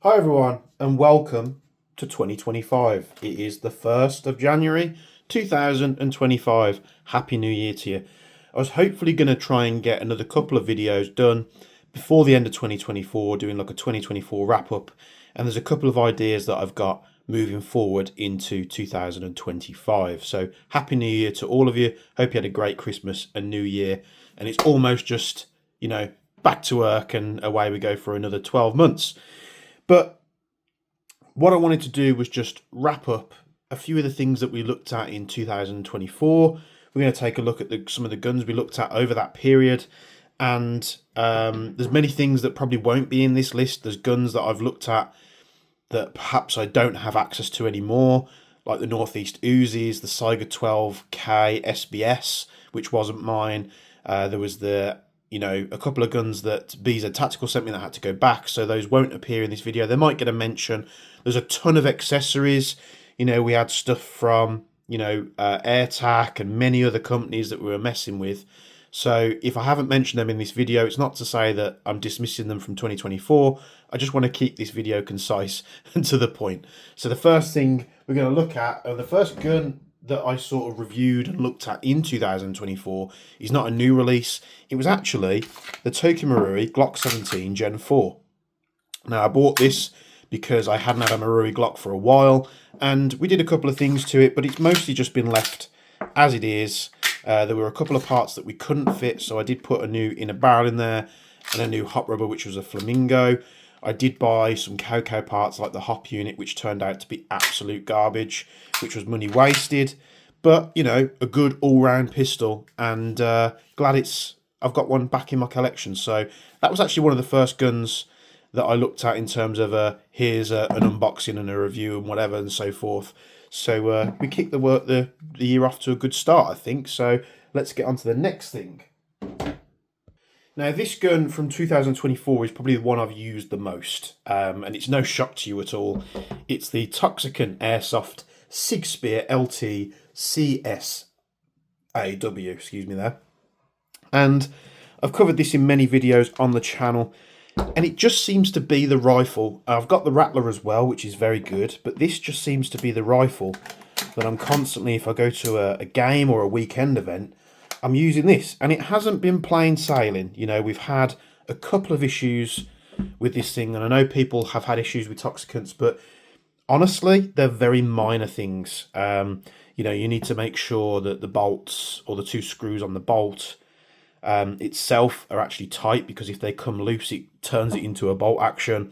Hi everyone and welcome to 2025. It is the 1st of January 2025. Happy New Year to you. I was hopefully going to try and get another couple of videos done before the end of 2024, doing like a 2024 wrap up, and there's a couple of ideas that I've got moving forward into 2025. So happy New Year to all of you. Hope you had a great Christmas and New Year, and it's almost just, back to work and away we go for another 12 months. But what I wanted to do was just wrap up a few of the things that we looked at in 2024. We're going to take a look at some of the guns we looked at over that period. And there's many things that probably won't be in this list. There's guns that I've looked at that perhaps I don't have access to anymore, like the Northeast Uzis, the Saiga 12K SBS, which wasn't mine. There was a couple of guns that BZ Tactical sent me that had to go back, so those won't appear in this video. They might get a mention. There's a ton of accessories. We had stuff from, AirTac and many other companies that we were messing with. So if I haven't mentioned them in this video, it's not to say that I'm dismissing them from 2024. I just want to keep this video concise and to the point. So the first thing we're going to look at, the first gun that I sort of reviewed and looked at in 2024 is not a new release. It was actually the Toky Marui Glock 17 Gen 4. Now, I bought this because I hadn't had a Marui Glock for a while, and we did a couple of things to it, but it's mostly just been left as it is. There were a couple of parts that we couldn't fit, so I did put a new inner barrel in there and a new hop rubber, which was a flamingo. I did buy some cow parts like the hop unit, which turned out to be absolute garbage, which was money wasted. But, a good all-round pistol, and glad I've got one back in my collection. So that was actually one of the first guns that I looked at in terms of here's an unboxing and a review and whatever and so forth. So we kicked the year off to a good start, I think. So let's get on to the next thing. Now, this gun from 2024 is probably the one I've used the most, and it's no shock to you at all. It's the Toxicant Airsoft Sig Spear LT CSAW, excuse me there. And I've covered this in many videos on the channel, and it just seems to be the rifle. I've got the Rattler as well, which is very good, but this just seems to be the rifle that I'm constantly, if I go to a game or a weekend event, I'm using this, and it hasn't been plain sailing. We've had a couple of issues with this thing, and I know people have had issues with Toxicants, but honestly, they're very minor things. You need to make sure that the bolts or the two screws on the bolt itself are actually tight, because if they come loose, it turns it into a bolt action.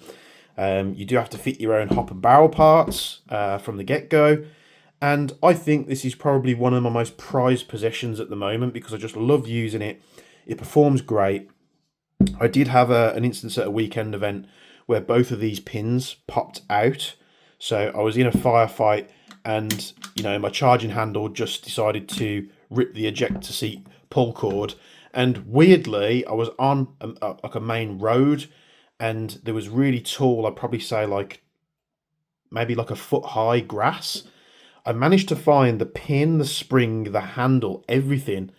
You do have to fit your own hop and barrel parts from the get-go. And I think this is probably one of my most prized possessions at the moment, because I just love using it. It performs great. I did have an instance at a weekend event where both of these pins popped out. So I was in a firefight, and my charging handle just decided to rip the ejector seat pull cord. And weirdly, I was on a main road, and there was really tall, I'd probably say maybe like a foot high grass. I managed to find the pin, the spring, the handle, everything.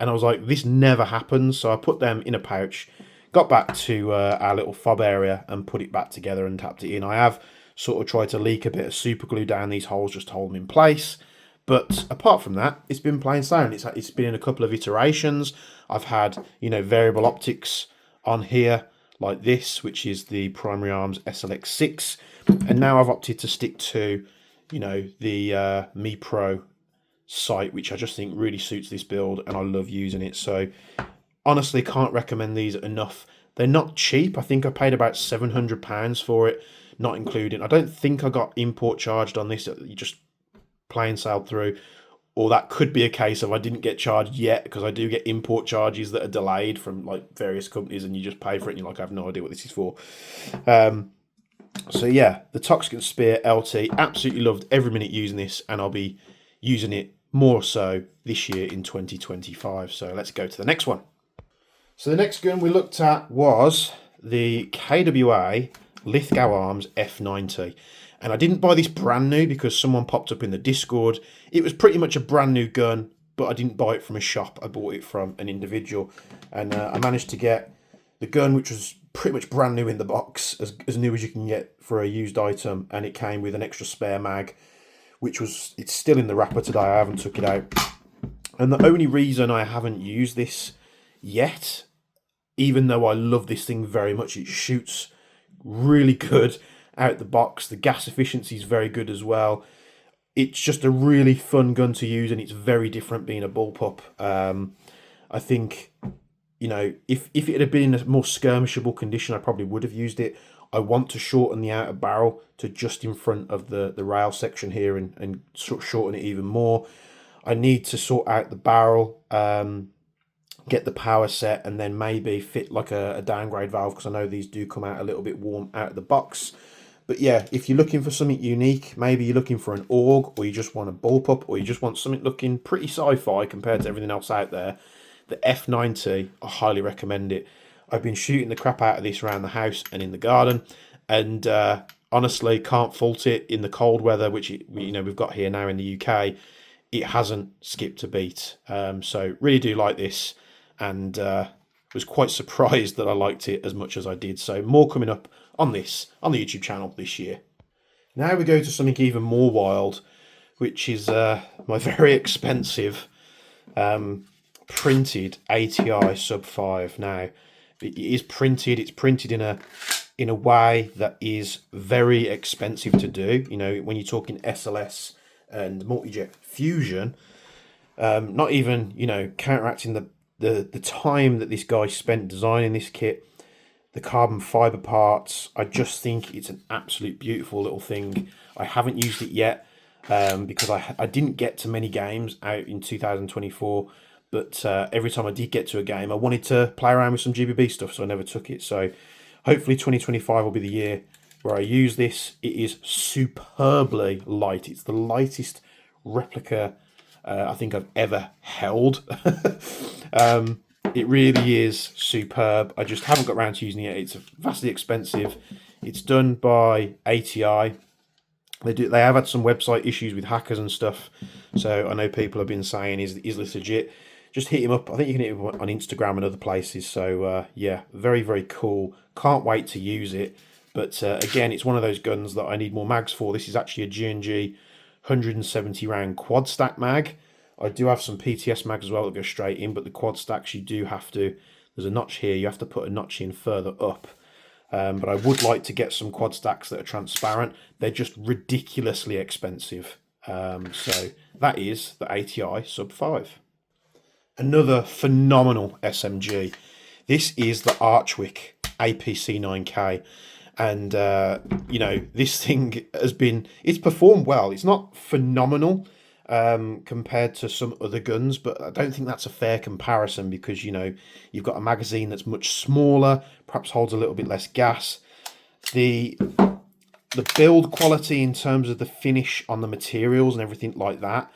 And I was like, this never happens. So I put them in a pouch, got back to our little fob area and put it back together and tapped it in. I have sort of tried to leak a bit of super glue down these holes just to hold them in place. But apart from that, it's been plain sailing. It's been in a couple of iterations. I've had, variable optics on here like this, which is the Primary Arms SLX6. And now I've opted to stick to the Mi Pro sight, which I just think really suits this build, and I love using it. So honestly, can't recommend these enough. They're not cheap. I think I paid about £700 for it, not including, I don't think I got import charged on this. You just plain sailed through, or that could be a case of I didn't get charged yet, because I do get import charges that are delayed from various companies, and you just pay for it and you're like, I have no idea what this is for. So yeah, the Toxicant Spear LT, absolutely loved every minute using this, and I'll be using it more so this year in 2025. So let's go to the next one. So the next gun we looked at was the KWA Lithgow Arms F90. And I didn't buy this brand new because someone popped up in the Discord. It was pretty much a brand new gun, but I didn't buy it from a shop. I bought it from an individual. And I managed to get the gun, which was pretty much brand new in the box, as new as you can get for a used item, and it came with an extra spare mag, it's still in the wrapper today. I haven't took it out. And the only reason I haven't used this yet, even though I love this thing very much, it shoots really good out the box. The gas efficiency is very good as well. It's just a really fun gun to use, and it's very different being a bullpup. I think, you know, if it had been in a more skirmishable condition, I probably would have used it. I want to shorten the outer barrel to just in front of the rail section here and sort of shorten it even more. I need to sort out the barrel, get the power set, and then maybe fit like a downgrade valve, because I know these do come out a little bit warm out of the box. But yeah, if you're looking for something unique, maybe you're looking for an AUG, or you just want a bullpup, or you just want something looking pretty sci-fi compared to everything else out there, the F90, I highly recommend it. I've been shooting the crap out of this around the house and in the garden, and honestly can't fault it in the cold weather, which we've got here now in the UK. It hasn't skipped a beat. So really do like this, and was quite surprised that I liked it as much as I did. So more coming up on this on the YouTube channel this year. Now we go to something even more wild, which is my very expensive printed ATI Sub5. Now it is printed. It's printed in a way that is very expensive to do. You know, when you're talking SLS and multi-jet fusion, not even, you know, counteracting the time that this guy spent designing this kit, the carbon fiber parts. I just think it's an absolute beautiful little thing. I haven't used it yet because I didn't get to many games out in 2024, but every time I did get to a game, I wanted to play around with some GBB stuff, so I never took it. So hopefully 2025 will be the year where I use this. It is superbly light. It's the lightest replica I think I've ever held. It really is superb. I just haven't got around to using it. It's vastly expensive. It's done by ATI. They have had some website issues with hackers and stuff, so I know people have been saying, is this legit? Just hit him up. I think you can hit him up on Instagram and other places. So yeah, very, very cool. Can't wait to use it. But again, it's one of those guns that I need more mags for. This is actually a G&G 170 round quad stack mag. I do have some PTS mags as well that go straight in, but the quad stacks you do have to, there's a notch here, you have to put a notch in further up. But I would like to get some quad stacks that are transparent. They're just ridiculously expensive. So that is the ATI Sub5. Another phenomenal SMG. This is the Wick APC 9K. And, you know, this thing it's performed well. It's not phenomenal compared to some other guns, but I don't think that's a fair comparison because, you know, you've got a magazine that's much smaller, perhaps holds a little bit less gas. The build quality in terms of the finish on the materials and everything like that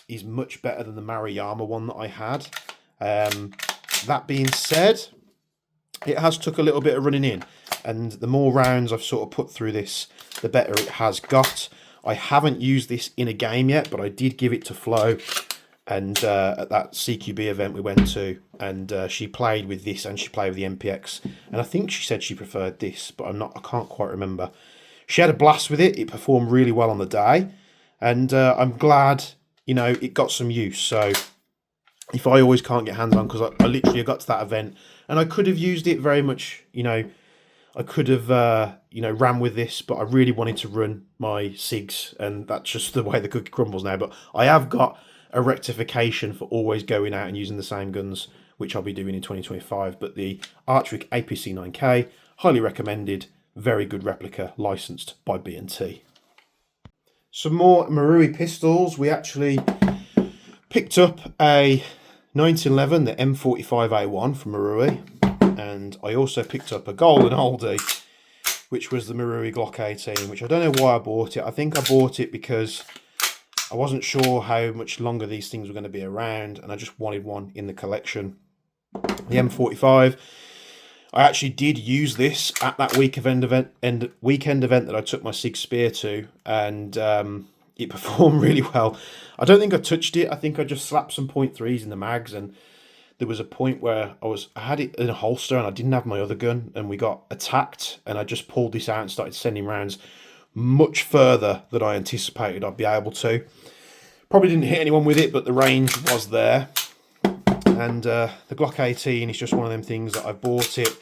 is much better than the Maru one that I had. That being said, it has took a little bit of running in, and the more rounds I've sort of put through this, the better it has got. I haven't used this in a game yet, but I did give it to Flo, and at that CQB event we went to, and she played with this and she played with the MPX, and I think she said she preferred this, but I can't quite remember. She had a blast with it. It performed really well on the day, and I'm glad, you know, it got some use. So if I always can't get hands on, because I literally got to that event and I could have used it very much, you know, I could have, you know, ran with this, but I really wanted to run my SIGs, and that's just the way the cookie crumbles now. But I have got a rectification for always going out and using the same guns, which I'll be doing in 2025. But the Wick APC 9K, highly recommended, very good replica, licensed by B&T. Some more Marui pistols. We actually picked up a 1911, the M45A1 from Marui. And I also picked up a golden oldie, which was the Marui Glock 18, which I don't know why I bought it. I think I bought it because I wasn't sure how much longer these things were going to be around, and I just wanted one in the collection. The M45, I actually did use this at that weekend event that I took my SIG Spear to, and it performed really well. I don't think I touched it. I think I just slapped some .3s in the mags, and there was a point where I had it in a holster and I didn't have my other gun, and we got attacked, and I just pulled this out and started sending rounds much further than I anticipated I'd be able to. Probably didn't hit anyone with it, but the range was there. And the Glock 18 is just one of them things that I bought it,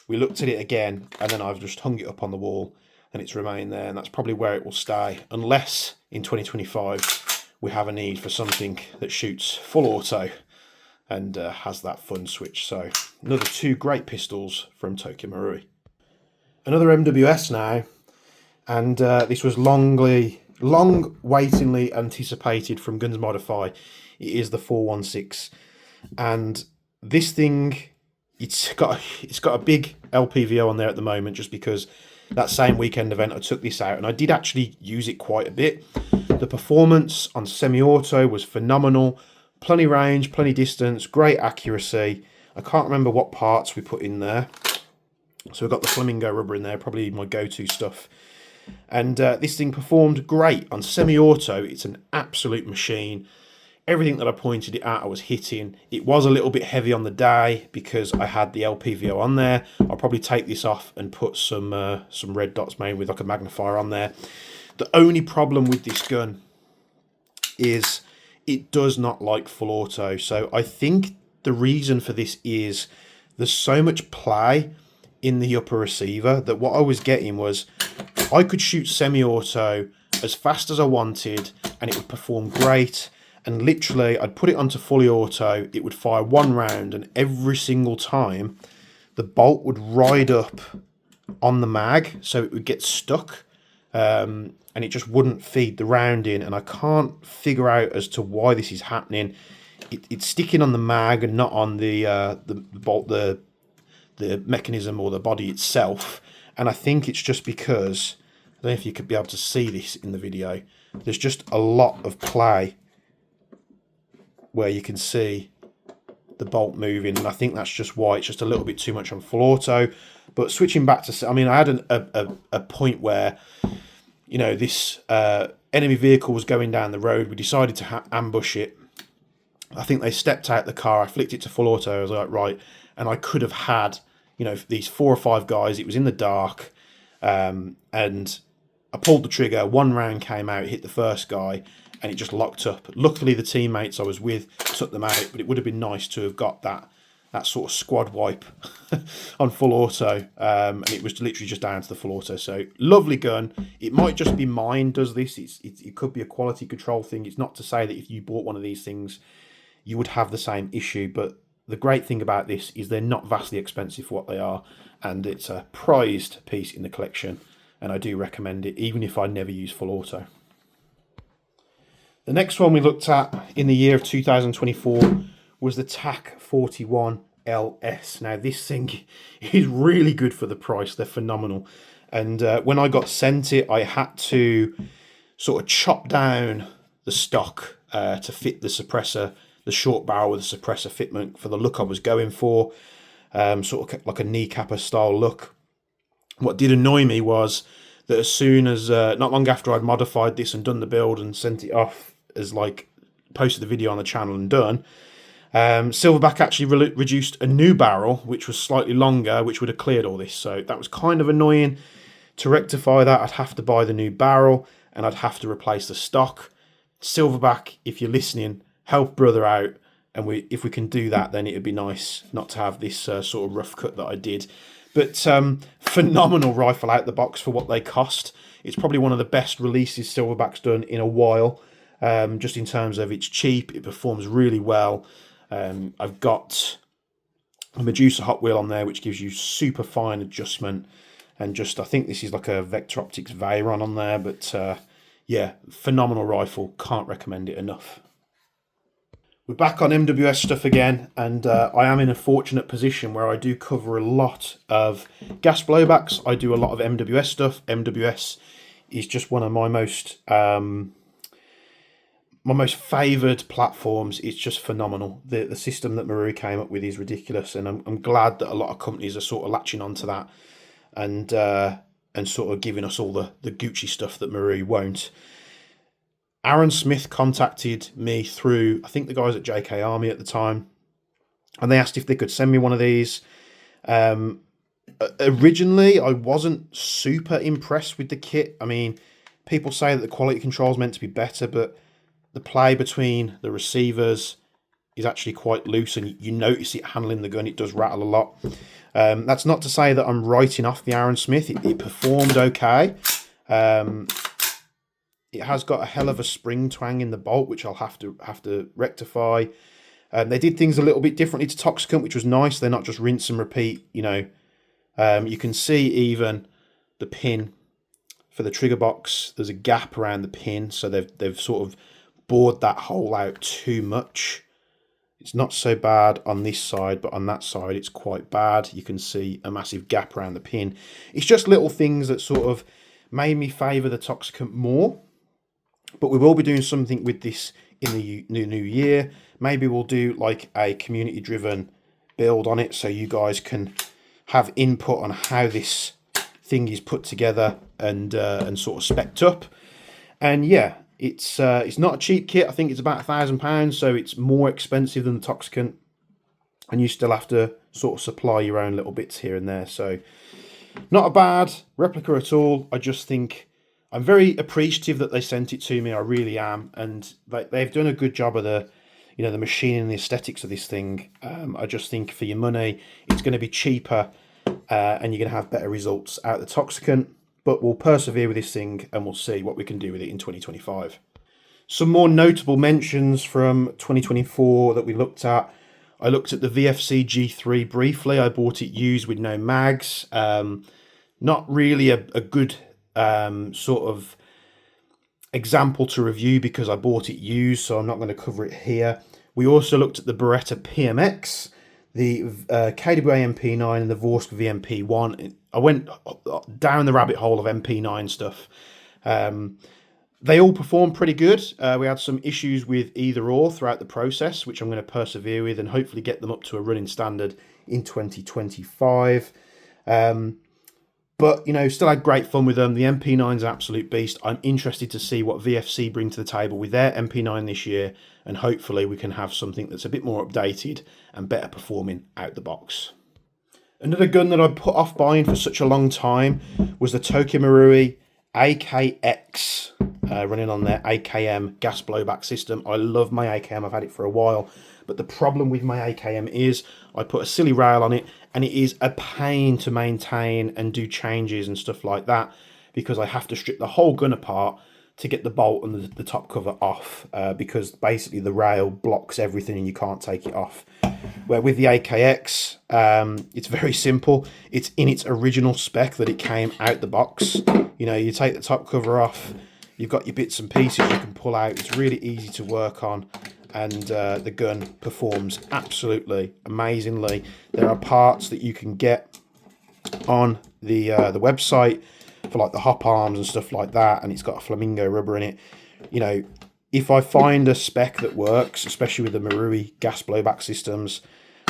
we looked at it again, and then I've just hung it up on the wall, and it's remained there, and that's probably where it will stay, unless in 2025 we have a need for something that shoots full auto and has that fun switch. So another 2 great pistols from Toky Marui. Another MWS now, and this was long-waitingly anticipated from Guns Modify. It is the 416, and this thing, it's got a big LPVO on there at the moment, just because that same weekend event I took this out and I did actually use it quite a bit. The performance on semi-auto was phenomenal. Plenty range, plenty distance, great accuracy. I can't remember what parts we put in there. So we've got the flamingo rubber in there, probably my go-to stuff. And this thing performed great on semi-auto. It's an absolute machine. Everything that I pointed it at, I was hitting. It was a little bit heavy on the day because I had the LPVO on there. I'll probably take this off and put some red dots made with like a magnifier on there. The only problem with this gun is it does not like full auto. So I think the reason for this is there's so much play in the upper receiver that what I was getting was I could shoot semi-auto as fast as I wanted and it would perform great. And literally, I'd put it onto fully auto, it would fire 1 round, and every single time, the bolt would ride up on the mag, so it would get stuck, and it just wouldn't feed the round in. And I can't figure out as to why this is happening. It's sticking on the mag and not on the bolt, the mechanism or the body itself. And I think it's just because, I don't know if you could be able to see this in the video, there's just a lot of play where you can see the bolt moving, and I think that's just why it's just a little bit too much on full auto. But switching back to, I mean, I had a point where, you know, this enemy vehicle was going down the road. We decided to ambush it. I think they stepped out the car. I flicked it to full auto. I was like, right, and I could have had, you know, these 4 or 5 guys. It was in the dark, and I pulled the trigger. 1 round came out, hit the first guy, and it just locked up. Luckily, the teammates I was with took them out, but it would have been nice to have got that sort of squad wipe on full auto, and it was literally just down to the full auto. So lovely gun. It might just be mine does this. It could be a quality control thing. It's not to say that if you bought one of these things, you would have the same issue, but the great thing about this is they're not vastly expensive for what they are, and it's a prized piece in the collection, and I do recommend it, even if I never use full auto. The next one we looked at in the year of 2024 was the TAC 41 LS. Now this thing is really good for the price. They're phenomenal. And when I got sent it, I had to sort of chop down the stock to fit the suppressor, the short barrel with the suppressor fitment for the look I was going for, sort of like a kneecapper style look. What did annoy me was that as soon as, not long after I'd modified this and done the build and sent it off as like, posted the video on the channel and done, Silverback actually reduced a new barrel, which was slightly longer, which would have cleared all this. So that was kind of annoying. To rectify that, I'd have to buy the new barrel and I'd have to replace the stock. Silverback, if you're listening, help brother out. And if we can do that, then it'd be nice not to have this sort of rough cut that I did. But phenomenal rifle out the box for what they cost. It's probably one of the best releases Silverback's done in a while. Just in terms of it's cheap, it performs really well. I've got a Medusa Hot Wheel on there, which gives you super fine adjustment. And just, I think this is like a Vector Optics Veyron on there. But yeah, phenomenal rifle. Can't recommend it enough. We're back on MWS stuff again. And I am in a fortunate position where I do cover a lot of gas blowbacks. I do a lot of MWS stuff. MWS is just one of my most favoured platforms. It's just phenomenal. The system that Maru came up with is ridiculous, and I'm glad that a lot of companies are sort of latching onto that and sort of giving us all the Gucci stuff that Maru won't. Aaron Smith contacted me through, I think, the guys at JK Army at the time, and they asked if they could send me one of these. Originally, I wasn't super impressed with the kit. I mean, people say that the quality control is meant to be better, but the play between the receivers is actually quite loose, and you notice it handling the gun. It does rattle a lot. That's not to say that I'm writing off the Aaron Smith. It performed okay. It has got a hell of a spring twang in the bolt, which I'll have to rectify. They did things a little bit differently to Toxicant, which was nice. They're not just rinse and repeat, you know. You can see even the pin for the trigger box. There's a gap around the pin, so they've sort of bored that hole out too much. It's not so bad on this side, but on that side it's quite bad. You can see a massive gap around the pin. It's just little things that sort of made me favour the Toxicant more. But we will be doing something with this in the new year. Maybe we'll do like a community-driven build on it, so you guys can have input on how this thing is put together and sort of spec'd up. And yeah, it's not a cheap kit. I think it's about £1,000, so it's more expensive than the Toxicant, and you still have to sort of supply your own little bits here and there. So not a bad replica at all. I just think I'm very appreciative that they sent it to me. I really am, and they've done a good job of the, you know, the machining and the aesthetics of this thing. I just think for your money, it's going to be cheaper, and you're going to have better results out of the Toxicant. But we'll persevere with this thing, and we'll see what we can do with it in 2025. Some more notable mentions from 2024 that we looked at. I looked at the VFC G3 briefly. I bought it used with no mags. Not really a good sort of example to review because I bought it used, so I'm not going to cover it here. We also looked at the Beretta PMX, the KWA MP9 and the Vorsk VMP1. I went down the rabbit hole of MP9 stuff. They all performed pretty good. We had some issues with either or throughout the process, which I'm going to persevere with and hopefully get them up to a running standard in 2025. But, you know, still had great fun with them. The MP9's an absolute beast. I'm interested to see what VFC bring to the table with their MP9 this year, and hopefully we can have something that's a bit more updated and better performing out the box. Another gun that I put off buying for such a long time was the Toky Marui AKX, running on their AKM gas blowback system. I love my AKM, I've had it for a while, but the problem with my AKM is I put a silly rail on it, and it is a pain to maintain and do changes and stuff like that, because I have to strip the whole gun apart to get the bolt and the top cover off, because basically the rail blocks everything and you can't take it off. Where with the AKX, it's very simple. It's in its original spec that it came out the box. You know, you take the top cover off, you've got your bits and pieces you can pull out. It's really easy to work on, and the gun performs absolutely amazingly. There are parts that you can get on the website for like the hop arms and stuff like that, and it's got a flamingo rubber in it. You know, if I find a spec that works, especially with the Marui gas blowback systems,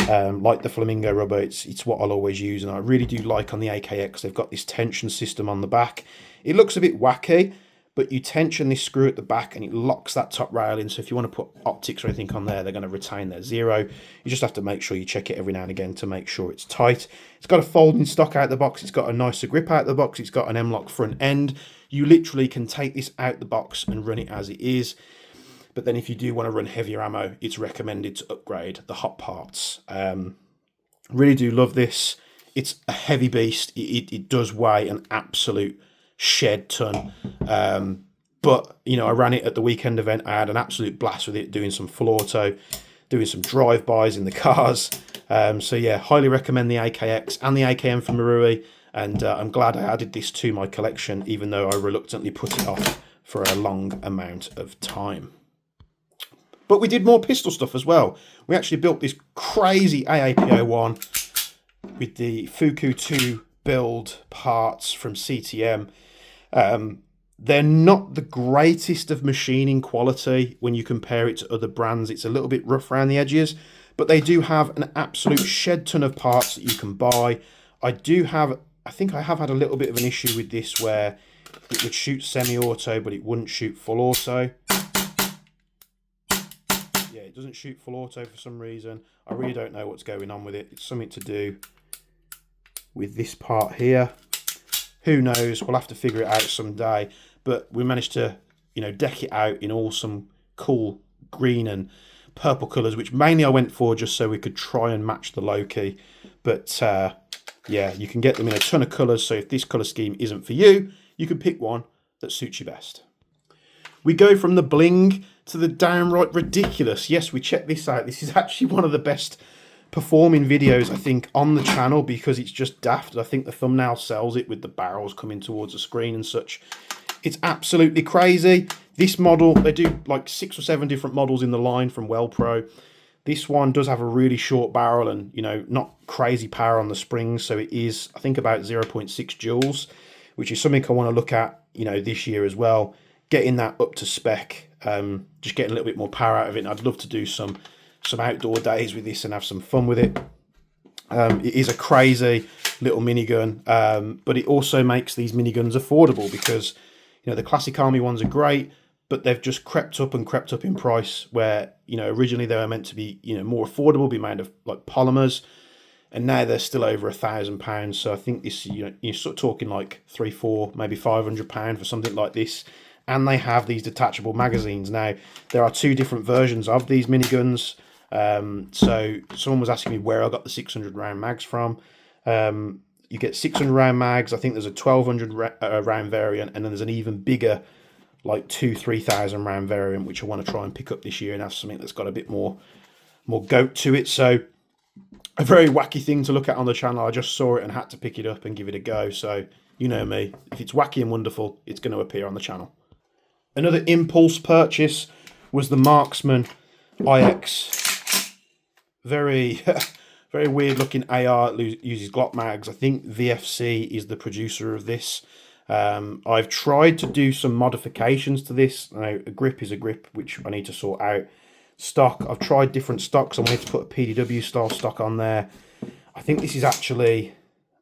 like the flamingo rubber, it's what I'll always use. And I really do like on the AKX, they've got this tension system on the back. It looks a bit wacky, but you tension this screw at the back and it locks that top rail in. So if you want to put optics or anything on there, they're going to retain their zero. You just have to make sure you check it every now and again to make sure it's tight. It's got a folding stock out the box. It's got a nicer grip out the box. It's got an M-lock front end. You literally can take this out the box and run it as it is. But then if you do want to run heavier ammo, it's recommended to upgrade the hot parts. Really do love this. It's a heavy beast. It does weigh an absolute shed ton. But, you know, I ran it at the weekend event. I had an absolute blast with it, doing some full auto, doing some drive-bys in the cars. So, yeah, highly recommend the AKX and the AKM from Marui. And I'm glad I added this to my collection, even though I reluctantly put it off for a long amount of time. But we did more pistol stuff as well. We actually built this crazy AAPO1 with the Fuku 2 build parts from CTM. They're not the greatest of machining quality when you compare it to other brands. It's a little bit rough around the edges, but they do have an absolute shed ton of parts that you can buy. I think I have had a little bit of an issue with this where it would shoot semi-auto, but it wouldn't shoot full auto. It doesn't shoot full auto for some reason. I really don't know what's going on with it. It's something to do with this part here. Who knows? We'll have to figure it out someday. But we managed to, you know, deck it out in awesome, cool green and purple colours, which mainly I went for just so we could try and match the Loki. But yeah, you can get them in a ton of colours. So if this colour scheme isn't for you, you can pick one that suits you best. We go from the bling to the downright ridiculous. Yes, we checked this out. This is actually one of the best performing videos, I think, on the channel because it's just daft. I think the thumbnail sells it with the barrels coming towards the screen and such. It's absolutely crazy. This model, they do like 6 or 7 different models in the line from Wellpro. This one does have a really short barrel and, you know, not crazy power on the springs. So it is, I think, about 0.6 joules, which is something I want to look at, you know, this year as well. Getting that up to spec, just getting a little bit more power out of it. And I'd love to do some outdoor days with this and have some fun with it. It is a crazy little minigun, but it also makes these miniguns affordable because, you know, the classic army ones are great, but they've just crept up in price where, you know, originally they were meant to be, you know, more affordable, be made of like polymers, and now they're still over £1,000. So I think this, you know, you're sort of talking like £300, £400, maybe £500 for something like this. And they have these detachable magazines. Now, there are 2 different versions of these miniguns. So someone was asking me where I got the 600 round mags from. You get 600 round mags. I think there's a 1200 round variant, and then there's an even bigger, like 3,000 round variant, which I want to try and pick up this year and have something that's got a bit more goat to it. So a very wacky thing to look at on the channel. I just saw it and had to pick it up and give it a go. So you know me, if it's wacky and wonderful, it's going to appear on the channel. Another impulse purchase was the Marksman EX. Very, very weird looking AR. It uses Glock mags. I think VFC is the producer of this. I've tried to do some modifications to this. Now, a grip is a grip, which I need to sort out. Stock, I've tried different stocks. I wanted to put a PDW style stock on there. I think this is actually,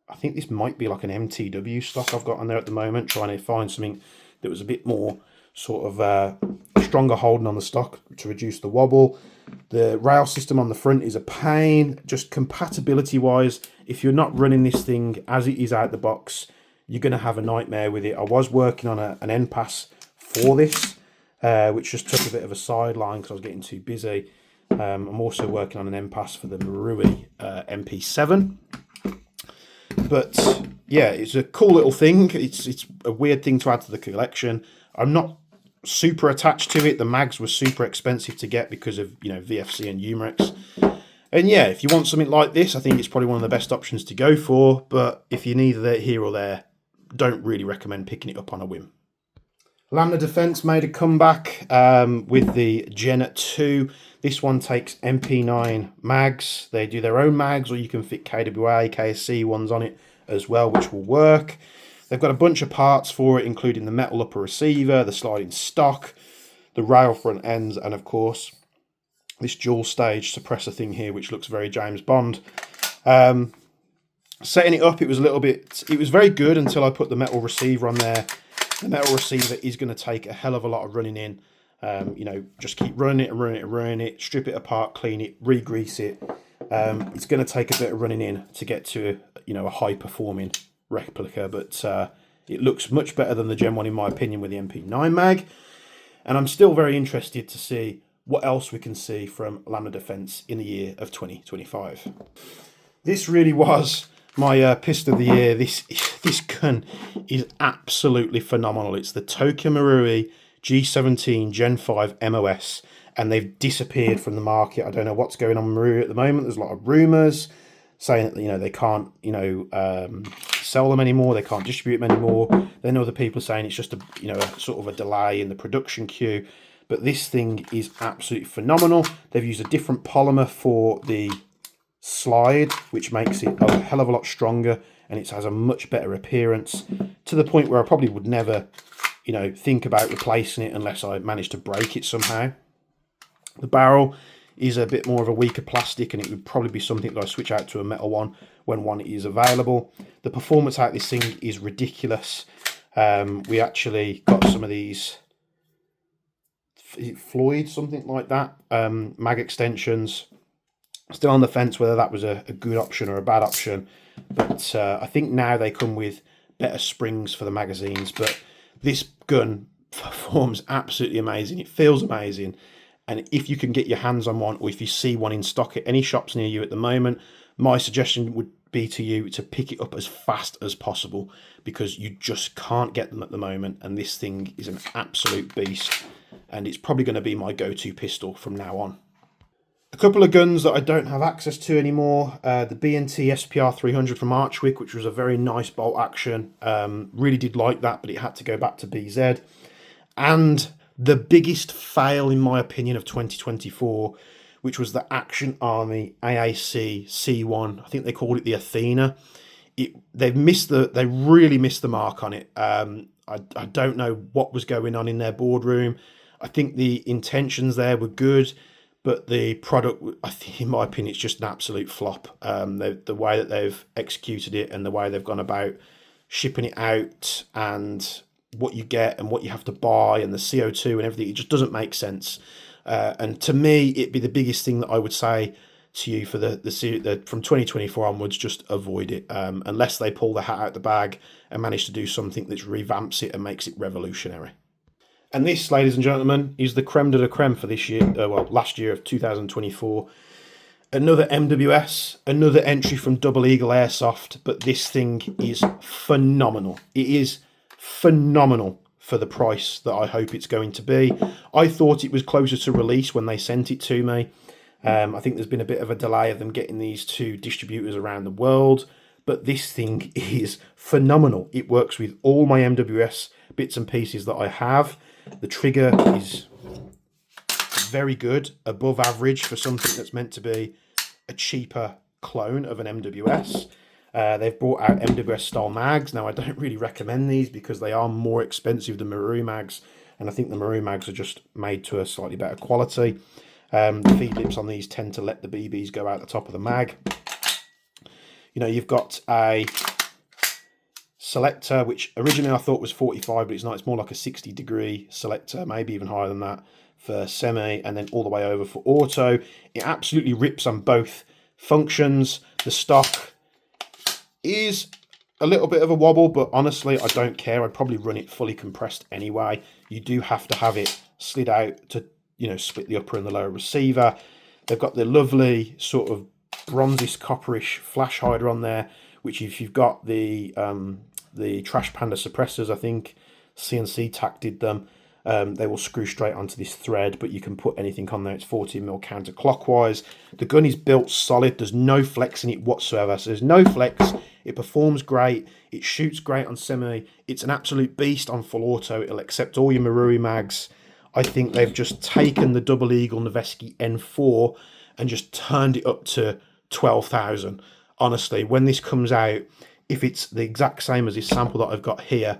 I think this might be like an MTW stock I've got on there at the moment, trying to find something that was a bit more sort of stronger holding on the stock to reduce the wobble. The rail system on the front is a pain. Just compatibility wise, if you're not running this thing as it is out the box, you're going to have a nightmare with it. I was working on an end pass for this, which just took a bit of a sideline because I was getting too busy. I'm also working on an end pass for the Marui MP7. But yeah, it's a cool little thing. It's a weird thing to add to the collection. I'm not super attached to it. The mags were super expensive to get because of, you know, VFC and Umarex. And yeah, if you want something like this, I think it's probably one of the best options to go for. But if you're neither there, here or there, don't really recommend picking it up on a whim. Lama Defense made a comeback with the Jenna 2. This one takes MP9 mags. They do their own mags, or you can fit KWA, KSC ones on it as well, which will work. They've got a bunch of parts for it, including the metal upper receiver, the sliding stock, the rail front ends, and of course, this dual stage suppressor thing here, which looks very James Bond. Setting it up, it was very good until I put the metal receiver on there. The metal receiver is going to take a hell of a lot of running in. You know, just keep running it and running it and running it, strip it apart, clean it, re-grease it. It's going to take a bit of running in to get to, you know, a high performing replica, but it looks much better than the Gen 1 in my opinion with the MP9 mag. And I'm still very interested to see what else we can see from Lama Defense in the year of 2025. This really was my pistol of the year. This gun is absolutely phenomenal. It's the Toky Marui G17 Gen 5 MOS, and they've disappeared from the market. I don't know what's going on with Marui at the moment. There's a lot of rumours saying that, you know, they can't, you know, sell them anymore. They can't distribute them anymore. Then other people are saying it's just a, you know, a sort of a delay in the production queue. But this thing is absolutely phenomenal. They've used a different polymer for the slide, which makes it a hell of a lot stronger, and it has a much better appearance, to the point where I probably would never, you know, think about replacing it unless I managed to break it somehow. The barrel is a bit more of a weaker plastic, and it would probably be something that I switch out to a metal one when one is available. The performance out of this thing is ridiculous. We actually got some of these is it Floyd, something like that, mag extensions. Still on the fence whether that was a good option or a bad option, but I think now they come with better springs for the magazines. But this gun performs absolutely amazing. It feels amazing, and if you can get your hands on one, or if you see one in stock at any shops near you at the moment, my suggestion would be to you to pick it up as fast as possible, because you just can't get them at the moment, and this thing is an absolute beast, and it's probably going to be my go-to pistol from now on. A couple of guns that I don't have access to anymore. The B&T SPR 300 from Wick, which was a very nice bolt action. Really did like that, but it had to go back to BZ. And the biggest fail, in my opinion, of 2024, which was the Action Army AAC C1. I think they called it the Athena. They really missed the mark on it. I don't know what was going on in their boardroom. I think the intentions there were good, but the product, I think, in my opinion, it's just an absolute flop. The way that they've executed it and the way they've gone about shipping it out, and what you get and what you have to buy, and the CO2 and everything, it just doesn't make sense. And to me, it'd be the biggest thing that I would say to you for the from 2024 onwards, just avoid it, unless they pull the hat out the bag and manage to do something that revamps it and makes it revolutionary. And this, ladies and gentlemen, is the creme de la creme for this year, last year of 2024. Another MWS, another entry from Double Eagle Airsoft, but this thing is phenomenal. It is phenomenal for the price that I hope it's going to be. I thought it was closer to release when they sent it to me. I think there's been a bit of a delay of them getting these to distributors around the world, but this thing is phenomenal. It works with all my MWS bits and pieces that I have. The trigger is very good, above average for something that's meant to be a cheaper clone of an MWS. They've brought out MWS style mags. Now, I don't really recommend these because they are more expensive than Maru mags, and I think the Maru mags are just made to a slightly better quality. The feed lips on these tend to let the BBs go out the top of the mag. You know, you've got a selector, which originally I thought was 45, but it's not. It's more like a 60-degree selector, maybe even higher than that for semi, and then all the way over for auto. It absolutely rips on both functions. The stock is a little bit of a wobble, but honestly, I don't care. I'd probably run it fully compressed anyway. You do have to have it slid out to, you know, split the upper and the lower receiver. They've got the lovely sort of bronzish copperish flash hider on there, which if you've got the Trash Panda suppressors, I think CNC Tac did them, they will screw straight onto this thread, but you can put anything on there. It's 14mm counterclockwise. The gun is built solid. There's no flex in it whatsoever. So there's no flex. It performs great. It shoots great on semi. It's an absolute beast on full auto. It'll accept all your Marui mags. I think they've just taken the Double Eagle Noveske N4 and just turned it up to 12,000. Honestly, when this comes out, if it's the exact same as this sample that I've got here,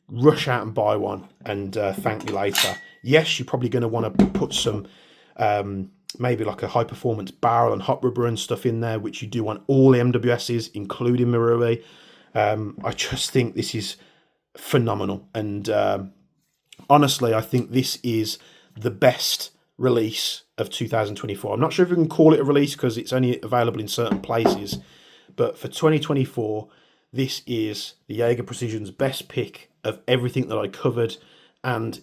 rush out and buy one and thank me later. Yes, you're probably going to want to put some maybe like a high performance barrel and hot rubber and stuff in there, which you do on all the MWSs, including Marui. I just think this is phenomenal, and honestly, I think this is the best release of 2024. I'm not sure if we can call it a release because it's only available in certain places, but for 2024, this is the Jaeger Precision's best pick of everything that I covered, and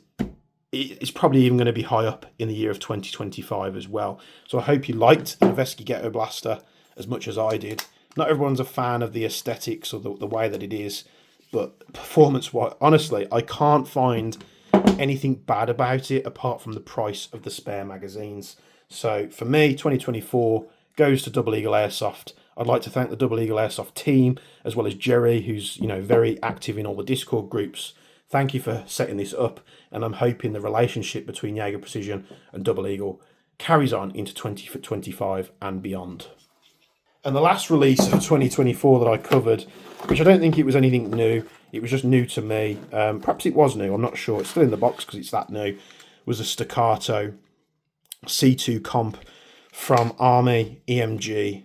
it's probably even going to be high up in the year of 2025 as well. So I hope you liked the Noveske Ghetto Blaster as much as I did. Not everyone's a fan of the aesthetics or the way that it is, but performance-wise, honestly, I can't find anything bad about it apart from the price of the spare magazines. So for me, 2024 goes to Double Eagle Airsoft. I'd like to thank the Double Eagle Airsoft team, as well as Jerry, who's, you know, very active in all the Discord groups. Thank you for setting this up, and I'm hoping the relationship between Jaeger Precision and Double Eagle carries on into 2025 and beyond. And the last release of 2024 that I covered, which I don't think it was anything new, it was just new to me. Perhaps it was new, I'm not sure. It's still in the box because it's that new. Was a Staccato C2 comp from Army EMG.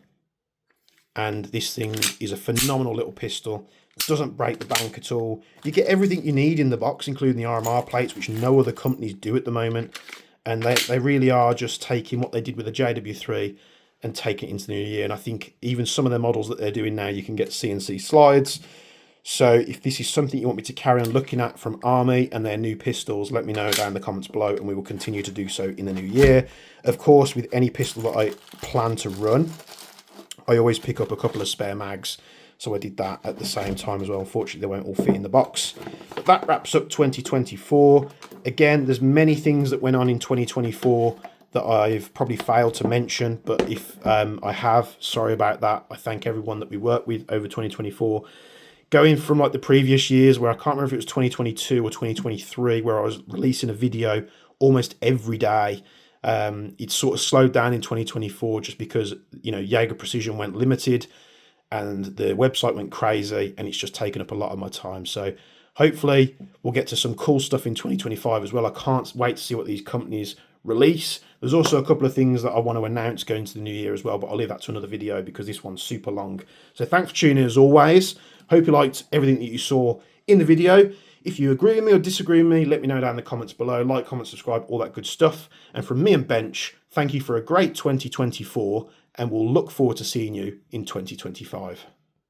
And this thing is a phenomenal little pistol. It doesn't break the bank at all. You get everything you need in the box, including the RMR plates, which no other companies do at the moment. and they really are just taking what they did with the JW3 and taking it into the new year. And I think even some of the models that they're doing now, you can get CNC slides. So if this is something you want me to carry on looking at from Army and their new pistols, let me know down in the comments below, and we will continue to do so in the new year. Of course, with any pistol that I plan to run, I always pick up a couple of spare mags. So I did that at the same time as well. Unfortunately, they won't all fit in the box. But that wraps up 2024. Again, there's many things that went on in 2024 that I've probably failed to mention. But if I have, sorry about that. I thank everyone that we worked with over 2024. Going from like the previous years where I can't remember if it was 2022 or 2023 where I was releasing a video almost every day. It sort of slowed down in 2024 just because, you know, Jaeger Precision went limited and the website went crazy, and it's just taken up a lot of my time. So hopefully we'll get to some cool stuff in 2025 as well. I can't wait to see what these companies release. There's also a couple of things that I want to announce going into the new year as well, but I'll leave that to another video because this one's super long. So thanks for tuning in as always. Hope you liked everything that you saw in the video. If you agree with me or disagree with me, let me know down in the comments below. Like, comment, subscribe, all that good stuff. And from me and Bench, thank you for a great 2024, and we'll look forward to seeing you in 2025.